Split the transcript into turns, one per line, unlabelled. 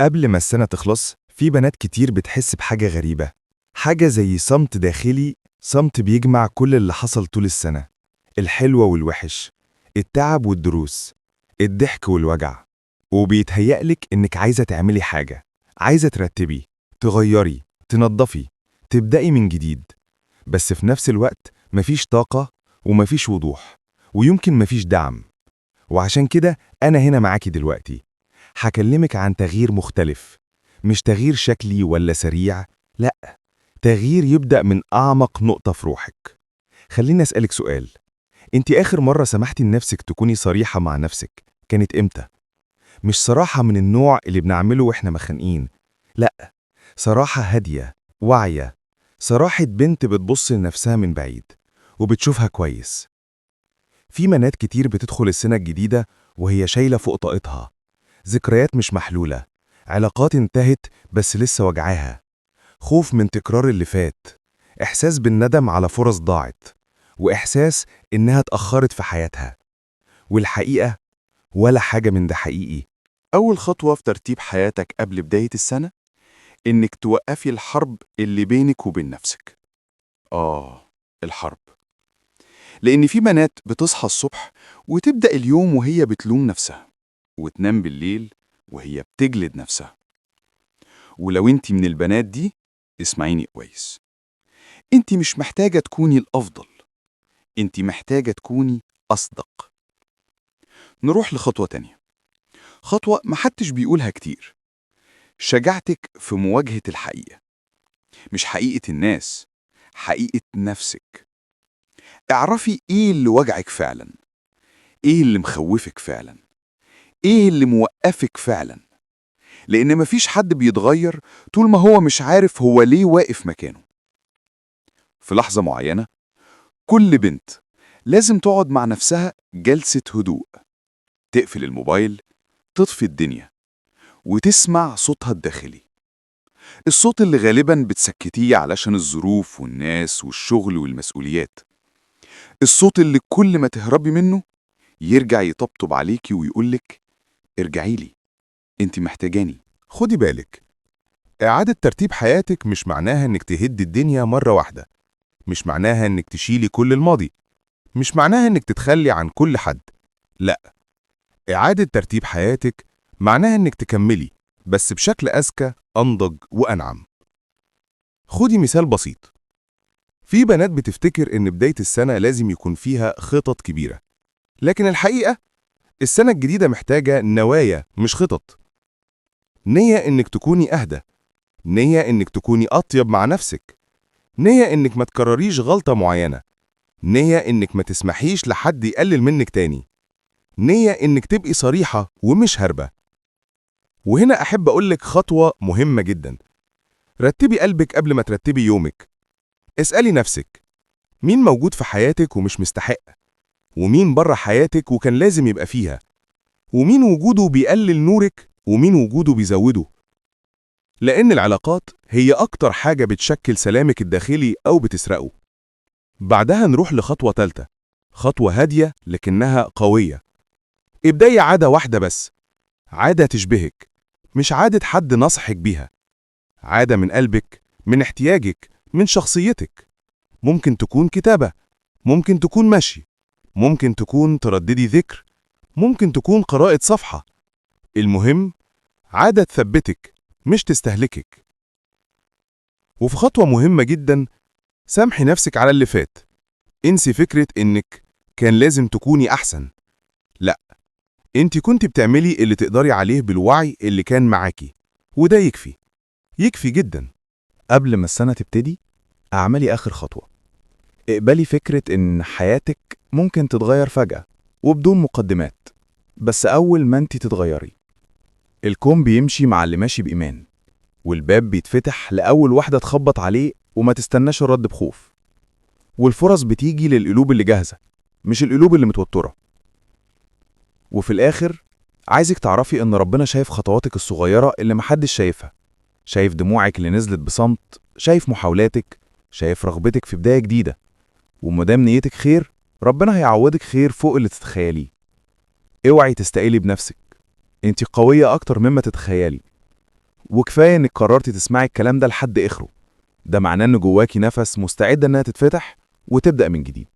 قبل ما السنة تخلص في بنات كتير بتحس بحاجة غريبة، حاجة زي صمت داخلي، صمت بيجمع كل اللي حصل طول السنة، الحلوة والوحش، التعب والدروس، الضحك والوجع، وبيتهيألك إنك عايزة تعملي حاجة، عايزة ترتبي، تغيري، تنظفي، تبدأي من جديد، بس في نفس الوقت مفيش طاقة ومفيش وضوح، ويمكن مفيش دعم. وعشان كده أنا هنا معاكي دلوقتي، هكلمك عن تغيير مختلف، مش تغيير شكلي ولا سريع، لأ، تغيير يبدأ من أعمق نقطة في روحك. خليني أسألك سؤال، أنت آخر مرة سمحتي لنفسك تكوني صريحة مع نفسك كانت إمتى؟ مش صراحة من النوع اللي بنعمله وإحنا مخانقين، لأ، صراحة هادية، واعية، صراحة بنت بتبص لنفسها من بعيد وبتشوفها كويس. في بنات كتير بتدخل السنة الجديدة وهي شايلة فوق طاقتها ذكريات مش محلولة، علاقات انتهت بس لسه وجعاها، خوف من تكرار اللي فات، إحساس بالندم على فرص ضاعت، وإحساس إنها اتأخرت في حياتها. والحقيقة ولا حاجة من ده حقيقي.
أول خطوة في ترتيب حياتك قبل بداية السنة إنك توقفي الحرب اللي بينك وبين نفسك. الحرب. لأن في بنات بتصحى الصبح وتبدأ اليوم وهي بتلوم نفسها، وتنام بالليل وهي بتجلد نفسها. ولو انت من البنات دي، اسمعيني كويس. انت مش محتاجة تكوني الأفضل، انت محتاجة تكوني أصدق. نروح لخطوة تانية، خطوة محدش بيقولها كتير: شجاعتك في مواجهة الحقيقة. مش حقيقة الناس، حقيقة نفسك. اعرفي ايه اللي وجعك فعلا، ايه اللي مخوفك فعلا، ايه اللي موقفك فعلا. لأن مفيش حد بيتغير طول ما هو مش عارف هو ليه واقف مكانه. في لحظة معينة كل بنت لازم تقعد مع نفسها جلسة هدوء، تقفل الموبايل، تطفي الدنيا، وتسمع صوتها الداخلي. الصوت اللي غالبا بتسكتيه علشان الظروف والناس والشغل والمسؤوليات. الصوت اللي كل ما تهربي منه يرجع يطبطب عليكي ويقولك: ارجعي لي، انت محتاجاني.
خدي بالك، إعادة ترتيب حياتك مش معناها إنك تهدي الدنيا مرة واحدة، مش معناها إنك تشيلي كل الماضي، مش معناها إنك تتخلي عن كل حد، لأ. إعادة ترتيب حياتك معناها إنك تكملي، بس بشكل أذكى، أنضج وأنعم. خدي مثال بسيط، في بنات بتفتكر إن بداية السنة لازم يكون فيها خطط كبيرة، لكن الحقيقة السنة الجديدة محتاجة نوايا مش خطط. نية إنك تكوني أهدى، نية إنك تكوني أطيب مع نفسك، نية إنك ما تكرريش غلطة معينة، نية إنك ما تسمحيش لحد يقلل منك تاني، نية إنك تبقي صريحة ومش هربة. وهنا أحب أقولك خطوة مهمة جدا، رتبي قلبك قبل ما ترتبي يومك. اسألي نفسك، مين موجود في حياتك ومش مستحق؟ ومين بره حياتك وكان لازم يبقى فيها؟ ومين وجوده بيقلل نورك ومين وجوده بيزوده؟ لأن العلاقات هي أكتر حاجة بتشكل سلامك الداخلي أو بتسرقه. بعدها نروح لخطوة تالتة، خطوة هادية لكنها قوية. ابدأي عادة واحدة بس، عادة تشبهك، مش عادة حد نصحك بيها، عادة من قلبك، من احتياجك، من شخصيتك. ممكن تكون كتابة، ممكن تكون مشي، ممكن تكون ترددي ذكر، ممكن تكون قراءة صفحة. المهم عادة تثبتك مش تستهلكك. وفي خطوة مهمة جدا، سامحي نفسك على اللي فات. انسي فكرة إنك كان لازم تكوني أحسن، لأ، انت كنت بتعملي اللي تقدري عليه بالوعي اللي كان معاكي، وده يكفي، يكفي جدا.
قبل ما السنة تبتدي، اعملي آخر خطوة. اقبلي فكرة إن حياتك ممكن تتغير فجأة وبدون مقدمات، بس أول ما انت تتغيري الكون بيمشي مع اللي ماشي بإيمان، والباب بيتفتح لأول واحدة تخبط عليه وما تستناش الرد بخوف. والفرص بتيجي للقلوب اللي جاهزة، مش القلوب اللي متوترة. وفي الآخر عايزك تعرفي إن ربنا شايف خطواتك الصغيرة اللي محدش شايفها، شايف دموعك اللي نزلت بصمت، شايف محاولاتك، شايف رغبتك في بداية جديدة. ومدام نيتك خير، ربنا هيعوضك خير فوق اللي تتخيليه. اوعي تستقيلي بنفسك، انت قوية أكتر مما تتخيلي. وكفاية إنك قررتي تسمعي الكلام ده لحد آخره. ده معناه إن جواكي نفس مستعدة إنها تتفتح وتبدأ من جديد.